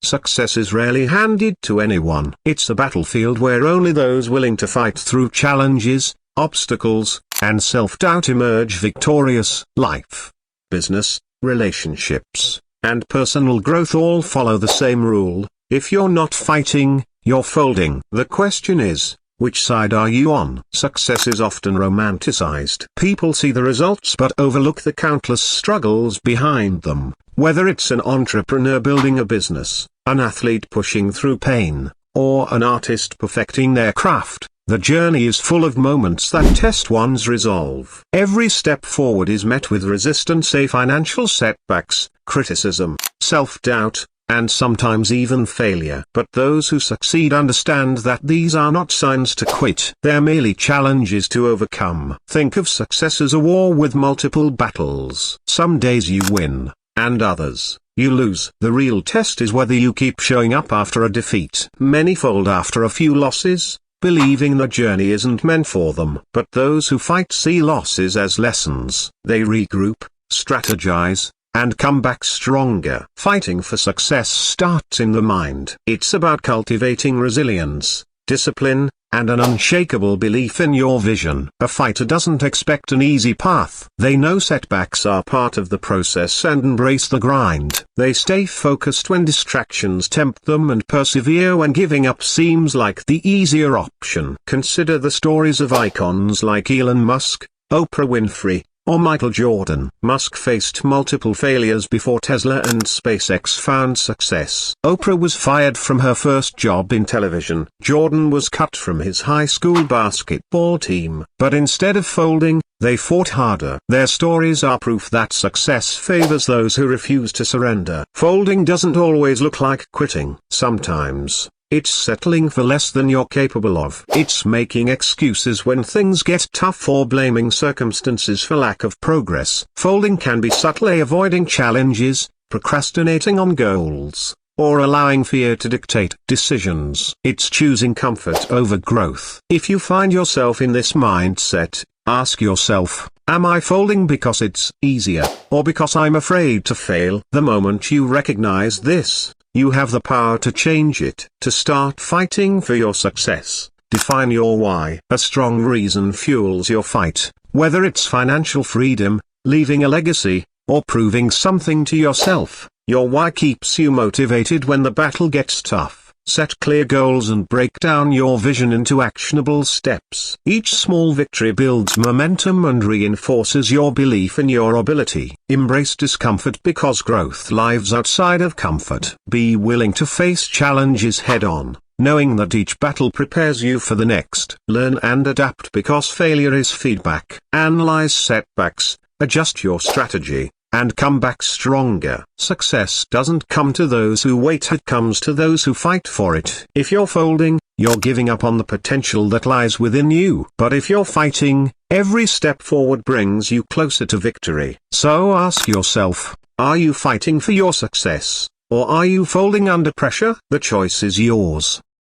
Success is rarely handed to anyone. It's a battlefield where only those willing to fight through challenges, obstacles, and self-doubt emerge victorious. Life, business, relationships, and personal growth all follow the same rule: if you're not fighting, you're folding. The question is, which side are you on? Success is often romanticized. People see the results but overlook the countless struggles behind them. Whether it's an entrepreneur building a business, an athlete pushing through pain, or an artist perfecting their craft, the journey is full of moments that test one's resolve. Every step forward is met with resistance, financial setbacks, criticism, self-doubt, and sometimes even failure. But those who succeed understand that these are not signs to quit. They're merely challenges to overcome. Think of success as a war with multiple battles. Some days you win, and others, you lose. The real test is whether you keep showing up after a defeat. Many fold after a few losses, believing the journey isn't meant for them. But those who fight see losses as lessons. They regroup, strategize, and come back stronger. Fighting for success starts in the mind. It's about cultivating resilience, discipline, and an unshakable belief in your vision. A fighter doesn't expect an easy path. They know setbacks are part of the process and embrace the grind. They stay focused when distractions tempt them and persevere when giving up seems like the easier option. Consider the stories of icons like Elon Musk, Oprah Winfrey, or Michael Jordan. Musk faced multiple failures before Tesla and SpaceX found success. Oprah was fired from her first job in television. Jordan was cut from his high school basketball team. But instead of folding, they fought harder. Their stories are proof that success favors those who refuse to surrender. Folding doesn't always look like quitting. Sometimes it's settling for less than you're capable of. It's making excuses when things get tough or blaming circumstances for lack of progress. Folding can be subtly avoiding challenges, procrastinating on goals, or allowing fear to dictate decisions. It's choosing comfort over growth. If you find yourself in this mindset, ask yourself, am I folding because it's easier, or because I'm afraid to fail? The moment you recognize this, you have the power to change it. To start fighting for your success, define your why. A strong reason fuels your fight, whether it's financial freedom, leaving a legacy, or proving something to yourself. Your why keeps you motivated when the battle gets tough. Set clear goals and break down your vision into actionable steps. Each small victory builds momentum and reinforces your belief in your ability. Embrace discomfort because growth lives outside of comfort. Be willing to face challenges head-on, knowing that each battle prepares you for the next. Learn and adapt because failure is feedback. Analyze setbacks, adjust your strategy, and come back stronger. Success doesn't come to those who wait, it comes to those who fight for it. If you're folding, you're giving up on the potential that lies within you. But if you're fighting, every step forward brings you closer to victory. So ask yourself, are you fighting for your success, or are you folding under pressure? The choice is yours.